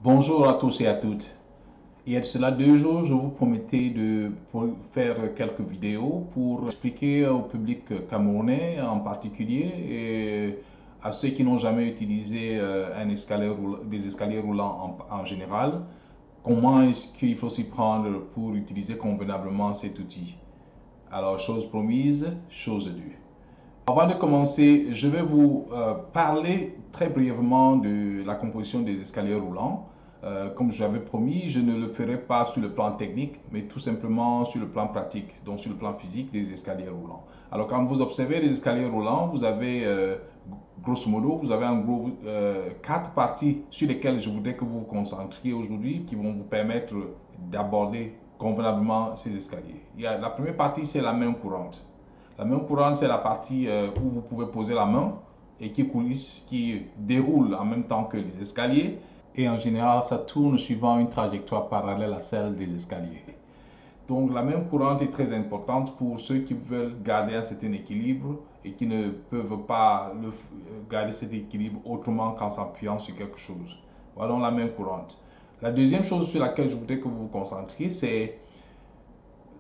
Bonjour à tous et à toutes. Il y a de cela 2 jours, je vous promettais de faire quelques vidéos pour expliquer au public camerounais en particulier et à ceux qui n'ont jamais utilisé des escaliers roulants en général, comment est-ce qu'il faut s'y prendre pour utiliser convenablement cet outil. Alors, chose promise, chose due. Avant de commencer, je vais vous parler très brièvement de la composition des escaliers roulants. Comme j'avais promis, je ne le ferai pas sur le plan technique, mais tout simplement sur le plan pratique, donc sur le plan physique des escaliers roulants. Alors quand vous observez les escaliers roulants, vous avez, grosso modo, vous avez en gros 4 parties sur lesquelles je voudrais que vous vous concentriez aujourd'hui, qui vont vous permettre d'aborder convenablement ces escaliers. La première partie, c'est la main courante. La main courante, c'est la partie où vous pouvez poser la main et qui coulisse, qui déroule en même temps que les escaliers. Et en général, ça tourne suivant une trajectoire parallèle à celle des escaliers. Donc la main courante est très importante pour ceux qui veulent garder un certain équilibre et qui ne peuvent pas garder cet équilibre autrement qu'en s'appuyant sur quelque chose. Voilà donc la main courante. La deuxième chose sur laquelle je voudrais que vous vous concentriez, c'est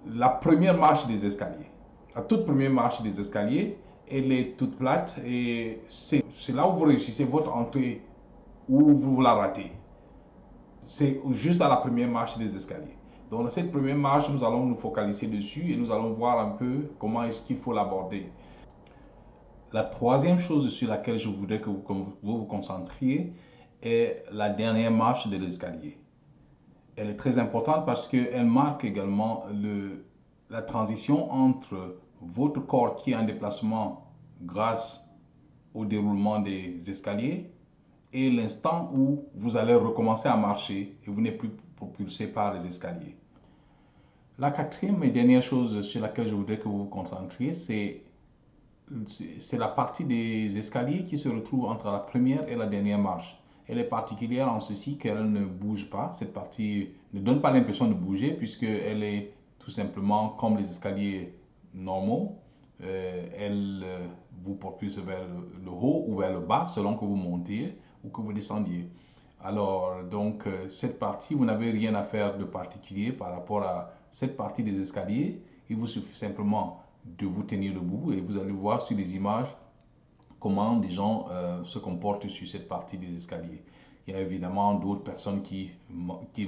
la première marche des escaliers. La toute première marche des escaliers, elle est toute plate et c'est là où vous réussissez votre entrée ou vous la ratez. C'est juste à la première marche des escaliers. Donc, dans cette première marche, nous allons nous focaliser dessus et nous allons voir un peu comment est-ce qu'il faut l'aborder. La troisième chose sur laquelle je voudrais que vous vous concentriez est la dernière marche de l'escalier. Elle est très importante parce qu'elle marque également la transition entre votre corps qui est en déplacement grâce au déroulement des escaliers et l'instant où vous allez recommencer à marcher et vous n'êtes plus propulsé par les escaliers. La quatrième et dernière chose sur laquelle je voudrais que vous vous concentriez, c'est la partie des escaliers qui se retrouve entre la première et la dernière marche. Elle est particulière en ceci qu'elle ne bouge pas. Cette partie ne donne pas l'impression de bouger puisqu'elle est tout simplement comme les escaliers normaux. Elle vous propulse vers le haut ou vers le bas selon que vous montez ou que vous descendiez. Alors, donc, cette partie, vous n'avez rien à faire de particulier par rapport à cette partie des escaliers. Il vous suffit simplement de vous tenir debout et vous allez voir sur les images comment des gens se comportent sur cette partie des escaliers. Il y a évidemment d'autres personnes qui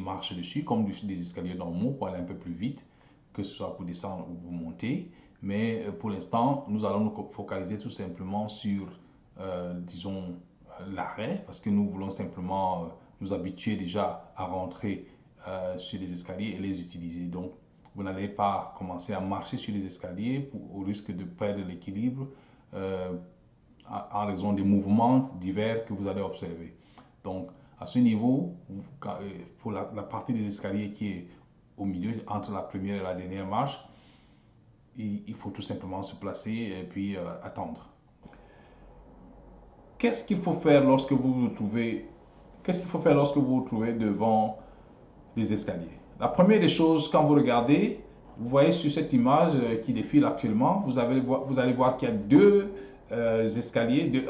marchent dessus comme des escaliers normaux pour aller un peu plus vite, que ce soit pour descendre ou pour monter. Mais pour l'instant, nous allons nous focaliser tout simplement sur, disons, l'arrêt, parce que nous voulons simplement nous habituer déjà à rentrer sur les escaliers et les utiliser. Donc, vous n'allez pas commencer à marcher sur les escaliers au risque de perdre l'équilibre en raison des mouvements divers que vous allez observer. Donc, à ce niveau, pour la partie des escaliers qui est au milieu, entre la première et la dernière marche, il faut tout simplement se placer et puis attendre. Qu'est-ce qu'il faut faire lorsque vous vous trouvez, qu'est-ce qu'il faut faire lorsque vous vous trouvez devant les escaliers? La première des choses, quand vous regardez, vous voyez sur cette image qui défile actuellement, vous allez voir qu'il y a deux escaliers, deux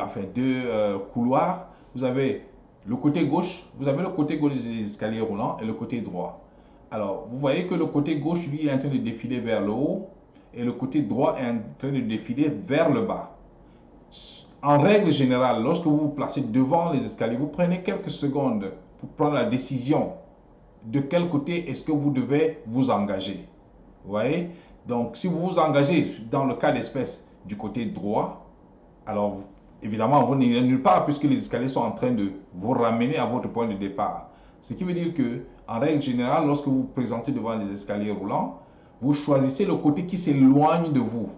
couloirs. Vous avez le côté gauche, vous avez le côté gauche des escaliers roulants et le côté droit. Alors, vous voyez que le côté gauche, lui, est en train de défiler vers le haut et le côté droit est en train de défiler vers le bas. En règle générale, lorsque vous vous placez devant les escaliers, vous prenez quelques secondes pour prendre la décision de quel côté est-ce que vous devez vous engager. Vous voyez? Donc, si vous vous engagez dans le cas d'espèce du côté droit, alors évidemment, vous n'irez nulle part puisque les escaliers sont en train de vous ramener à votre point de départ. Ce qui veut dire que, en règle générale, lorsque vous vous présentez devant les escaliers roulants, vous choisissez le côté qui s'éloigne de vous,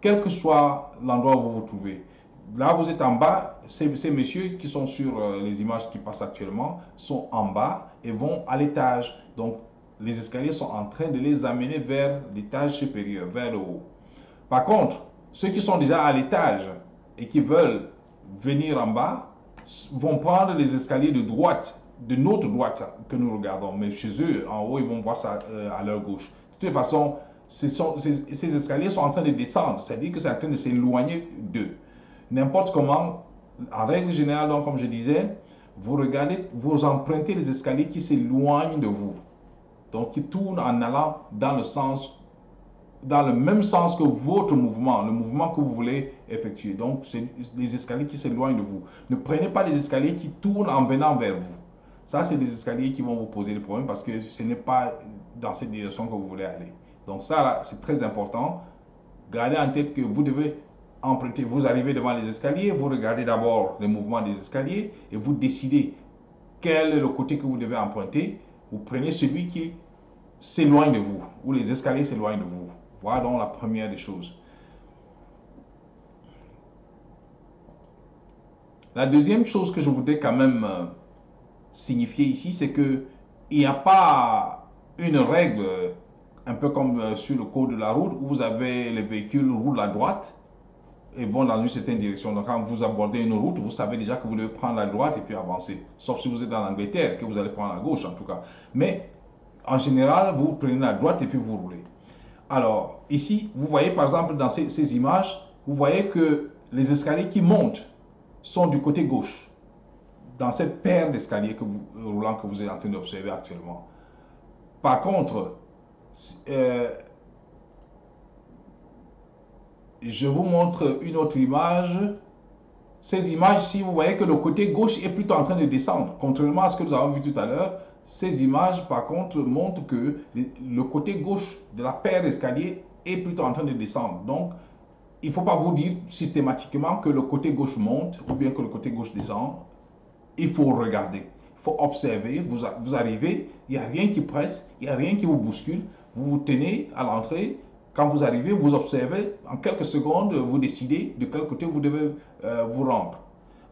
quel que soit l'endroit où vous vous trouvez. Là, vous êtes en bas, ces messieurs qui sont sur les images qui passent actuellement sont en bas et vont à l'étage. Donc, les escaliers sont en train de les amener vers l'étage supérieur, vers le haut. Par contre, ceux qui sont déjà à l'étage et qui veulent venir en bas vont prendre les escaliers de droite, de notre droite que nous regardons. Mais chez eux, en haut, ils vont voir ça à leur gauche. De toute façon, ces escaliers sont en train de descendre, c'est-à-dire que c'est en train de s'éloigner d'eux. N'importe comment, en règle générale, donc, comme je disais, vous regardez, vous empruntez les escaliers qui s'éloignent de vous. Donc, qui tournent en allant dans le sens, dans le même sens que votre mouvement, le mouvement que vous voulez effectuer. Donc, c'est les escaliers qui s'éloignent de vous. Ne prenez pas les escaliers qui tournent en venant vers vous. Ça, c'est des escaliers qui vont vous poser des problèmes parce que ce n'est pas dans cette direction que vous voulez aller. Donc, ça, c'est très important. Gardez en tête que vous devez emprunter. Vous arrivez devant les escaliers, vous regardez d'abord le mouvement des escaliers et vous décidez quel est le côté que vous devez emprunter. Vous prenez celui qui s'éloigne de vous, ou les escaliers s'éloignent de vous. Voilà donc la première des choses. La deuxième chose que je voudrais quand même signifier ici, c'est que il n'y a pas une règle, un peu comme sur le code de la route, où vous avez les véhicules roulent à droite et vont dans une certaine direction. Donc quand vous abordez une route, vous savez déjà que vous devez prendre la droite et puis avancer. Sauf si vous êtes en Angleterre, que vous allez prendre la gauche en tout cas. Mais en général, vous prenez la droite et puis vous roulez. Alors, ici, vous voyez par exemple dans ces images, vous voyez que les escaliers qui montent sont du côté gauche, dans cette paire d'escaliers roulants que vous êtes en train d'observer actuellement. Par contre, je vous montre une autre image. Ces images-ci, vous voyez que le côté gauche est plutôt en train de descendre. Contrairement à ce que nous avons vu tout à l'heure, ces images, par contre, montrent que le côté gauche de la paire d'escaliers est plutôt en train de descendre. Donc, il ne faut pas vous dire systématiquement que le côté gauche monte ou bien que le côté gauche descend. Il faut regarder, il faut observer. Vous arrivez, il n'y a rien qui presse, il n'y a rien qui vous bouscule. Vous vous tenez à l'entrée. Quand vous arrivez, vous observez. En quelques secondes, vous décidez de quel côté vous devez vous rendre.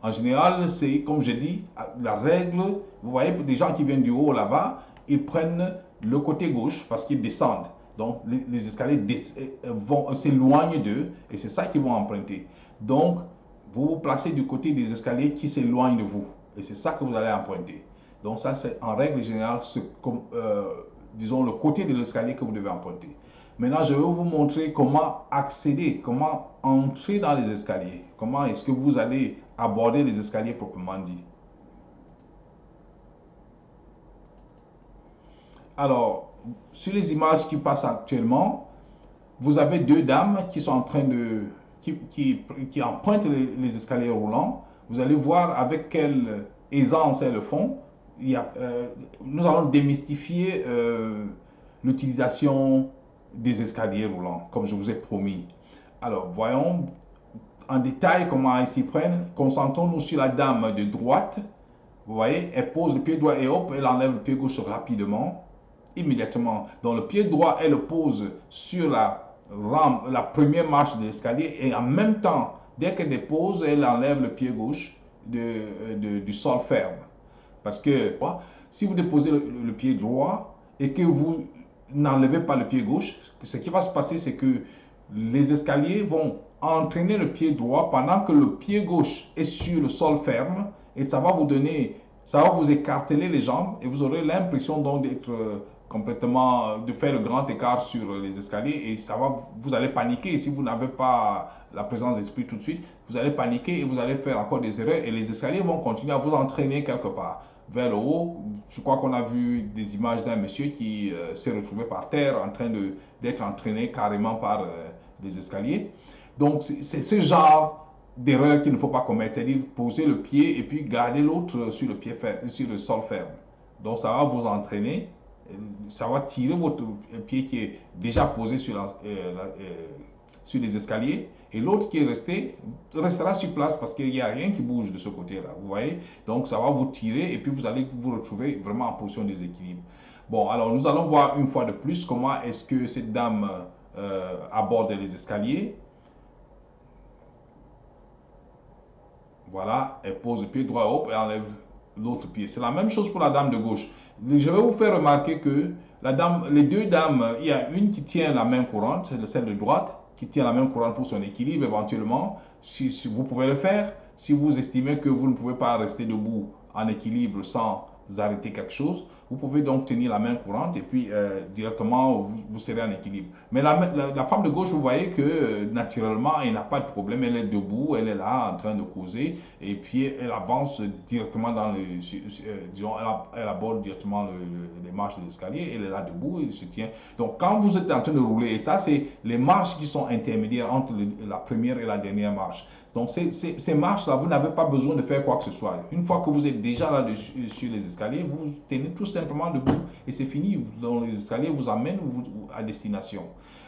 En général, c'est comme je dis, la règle, vous voyez des gens qui viennent du haut là-bas, ils prennent le côté gauche parce qu'ils descendent. Donc, les escaliers s'éloignent d'eux et c'est ça qu'ils vont emprunter. Donc, vous vous placez du côté des escaliers qui s'éloignent de vous et c'est ça que vous allez emprunter. Donc, ça, c'est en règle générale, disons, le côté de l'escalier que vous devez emprunter. Maintenant, je vais vous montrer comment accéder, comment entrer dans les escaliers. Comment est-ce que vous allez aborder les escaliers proprement dit. Alors, sur les images qui passent actuellement, vous avez deux dames qui sont en train de... qui empruntent les escaliers roulants. Vous allez voir avec quelle aisance elles le font. Nous allons démystifier l'utilisation des escaliers roulants, comme je vous ai promis. Alors, voyons en détail comment ils s'y prennent. Concentrons-nous sur la dame de droite. Vous voyez, elle pose le pied droit et hop, elle enlève le pied gauche rapidement, immédiatement. Donc, le pied droit, elle le pose sur la rampe, la première marche de l'escalier et en même temps, dès qu'elle dépose, elle enlève le pied gauche du sol ferme. Parce que si vous déposez le pied droit et que vous n'enlevez pas le pied gauche, ce qui va se passer, c'est que les escaliers vont entraîner le pied droit pendant que le pied gauche est sur le sol ferme et ça va vous donner, ça va vous écarteler les jambes et vous aurez l'impression donc d'être complètement, de faire le grand écart sur les escaliers et ça va, vous allez paniquer. Si vous n'avez pas la présence d'esprit tout de suite, vous allez paniquer et vous allez faire encore des erreurs et les escaliers vont continuer à vous entraîner quelque part vers le haut. Je crois qu'on a vu des images d'un monsieur qui s'est retrouvé par terre en train d'être entraîné carrément par les escaliers. Donc, c'est ce genre d'erreur qu'il ne faut pas commettre, c'est-à-dire poser le pied et puis garder l'autre sur sur le sol ferme. Donc, ça va vous entraîner, ça va tirer votre pied qui est déjà posé sur les escaliers et l'autre qui est resté restera sur place parce qu'il n'y a rien qui bouge de ce côté-là, vous voyez. Donc, ça va vous tirer et puis vous allez vous retrouver vraiment en position de déséquilibre. Bon, alors nous allons voir une fois de plus comment est-ce que cette dame aborde les escaliers. Voilà, elle pose le pied droit, hop, et enlève l'autre pied. C'est la même chose pour la dame de gauche. Je vais vous faire remarquer que les deux dames, il y a une qui tient la main courante, c'est celle de droite, qui tient la main courante pour son équilibre éventuellement. Si vous pouvez le faire, si vous estimez que vous ne pouvez pas rester debout en équilibre sans arrêtez quelque chose, vous pouvez donc tenir la main courante et puis directement vous serez en équilibre. Mais la femme de gauche, vous voyez que naturellement, elle n'a pas de problème, elle est debout, elle est là en train de causer et puis elle avance directement dans le, disons, elle aborde directement les marches de l'escalier, elle est là debout, elle se tient. Donc quand vous êtes en train de rouler, et ça c'est les marches qui sont intermédiaires entre la première et la dernière marche. Donc ces marches-là, vous n'avez pas besoin de faire quoi que ce soit. Une fois que vous êtes déjà là sur les escaliers, vous tenez tout simplement debout et c'est fini. Donc les escaliers vous amènent à destination.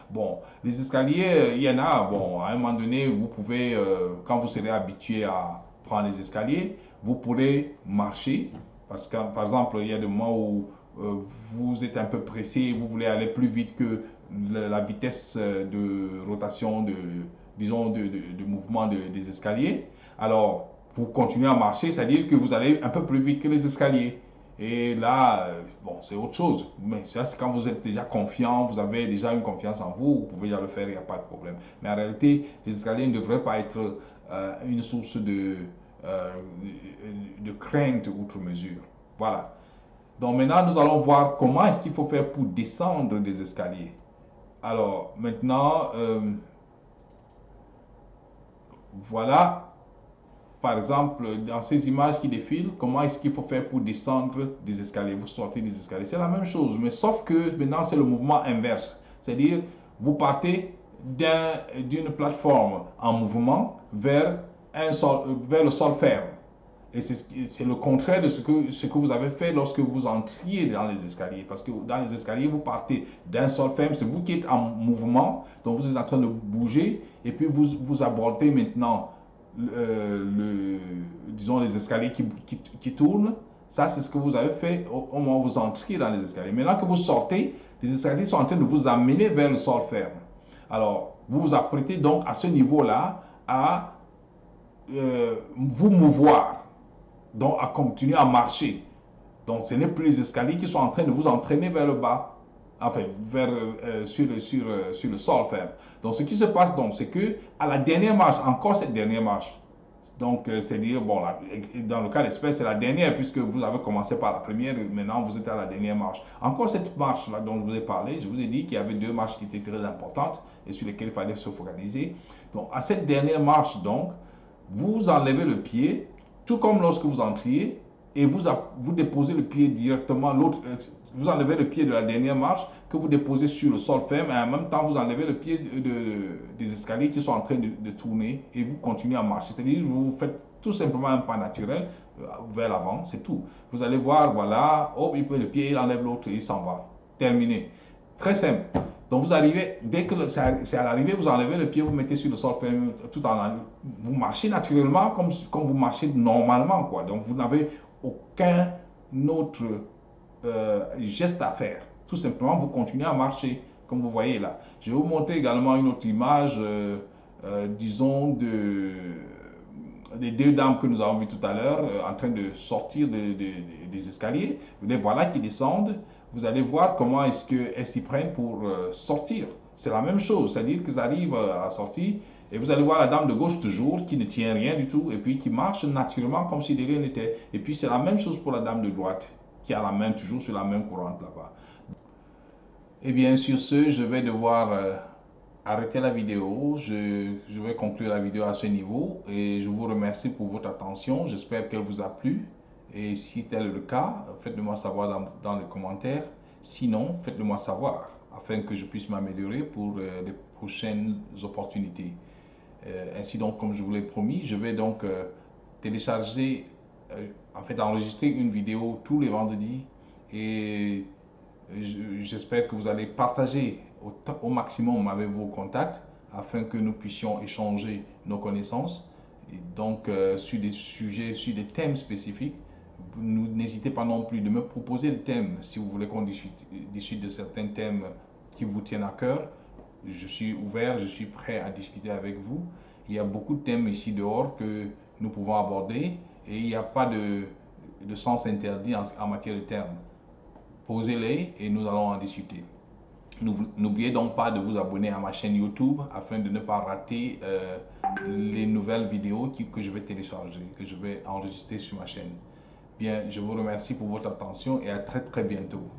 Bon, les escaliers, il y en a, bon, à un moment donné, vous pouvez, quand vous serez habitué à prendre les escaliers, vous pourrez marcher. Parce que, par exemple, il y a des moments où vous êtes un peu pressé, vous voulez aller plus vite que la vitesse de rotation disons, de mouvement des escaliers. Alors, vous continuez à marcher, c'est-à-dire que vous allez un peu plus vite que les escaliers. Et là, bon, c'est autre chose. Mais ça, c'est quand vous êtes déjà confiant, vous avez déjà une confiance en vous, vous pouvez déjà le faire, il n'y a pas de problème. Mais en réalité, les escaliers ne devraient pas être une source de crainte outre mesure. Voilà. Donc maintenant, nous allons voir comment est-ce qu'il faut faire pour descendre des escaliers. Alors, maintenant, voilà, par exemple, dans ces images qui défilent, comment est-ce qu'il faut faire pour descendre des escaliers, vous sortez des escaliers. C'est la même chose, mais sauf que maintenant, c'est le mouvement inverse. C'est-à-dire, vous partez d'une plateforme en mouvement vers le sol ferme. Et c'est le contraire de ce que vous avez fait lorsque vous entriez dans les escaliers. Parce que dans les escaliers, vous partez d'un sol ferme, c'est vous qui êtes en mouvement, donc vous êtes en train de bouger, et puis vous abordez maintenant, disons, les escaliers qui tournent. Ça, c'est ce que vous avez fait au moment où vous entriez dans les escaliers. Maintenant que vous sortez, les escaliers sont en train de vous amener vers le sol ferme. Alors, vous vous apprêtez donc à ce niveau-là à vous mouvoir. Donc, à continuer à marcher. Donc, ce n'est plus les escaliers qui sont en train de vous entraîner vers le bas, enfin, sur le sol ferme. Donc, ce qui se passe donc, c'est que à la dernière marche, encore cette dernière marche, donc, c'est-à-dire, bon, dans le cas d'espèce, c'est la dernière, puisque vous avez commencé par la première, et maintenant vous êtes à la dernière marche. Encore cette marche-là dont je vous ai parlé, je vous ai dit qu'il y avait deux marches qui étaient très importantes et sur lesquelles il fallait se focaliser. Donc, à cette dernière marche, donc, vous enlevez le pied, tout comme lorsque vous entriez, et vous déposez le pied directement, vous enlevez le pied de la dernière marche que vous déposez sur le sol ferme, et en même temps vous enlevez le pied des escaliers qui sont en train de tourner, et vous continuez à marcher. C'est-à-dire vous faites tout simplement un pas naturel vers l'avant, c'est tout. Vous allez voir, voilà, hop, il peut le pied, il enlève l'autre et il s'en va. Terminé. Très simple. Donc vous arrivez, dès que c'est à l'arrivée, vous enlevez le pied, vous mettez sur le sol ferme, vous marchez naturellement comme vous marchez normalement, quoi. Donc vous n'avez aucun autre geste à faire. Tout simplement, vous continuez à marcher, comme vous voyez là. Je vais vous montrer également une autre image, disons, des deux dames que nous avons vues tout à l'heure en train de sortir des escaliers. Les voilà qui descendent. Vous allez voir comment est-ce qu'elles s'y prennent pour sortir. C'est la même chose, c'est-à-dire qu'ils arrivent à la sortie et vous allez voir la dame de gauche toujours qui ne tient rien du tout et puis qui marche naturellement comme si de rien n'était. Et puis c'est la même chose pour la dame de droite qui a la main toujours sur la main courante là-bas. Et bien sur ce, je vais devoir arrêter la vidéo. Je vais conclure la vidéo à ce niveau et je vous remercie pour votre attention. J'espère qu'elle vous a plu. Et si tel est le cas, faites-le moi savoir dans les commentaires. Sinon, faites-le moi savoir afin que je puisse m'améliorer pour les prochaines opportunités. Ainsi donc, comme je vous l'ai promis, je vais donc télécharger, en fait enregistrer une vidéo tous les vendredis et j'espère que vous allez partager au maximum avec vos contacts afin que nous puissions échanger nos connaissances. Et donc, sur des sujets, sur des thèmes spécifiques, n'hésitez pas non plus de me proposer des thèmes si vous voulez qu'on discute de certains thèmes qui vous tiennent à cœur. Je suis ouvert, je suis prêt à discuter avec vous. Il y a beaucoup de thèmes ici dehors que nous pouvons aborder et il n'y a pas de sens interdit en matière de termes. Posez-les et nous allons en discuter. N'oubliez donc pas de vous abonner à ma chaîne YouTube afin de ne pas rater les nouvelles vidéos que je vais télécharger, que je vais enregistrer sur ma chaîne. Bien, je vous remercie pour votre attention et à très très bientôt.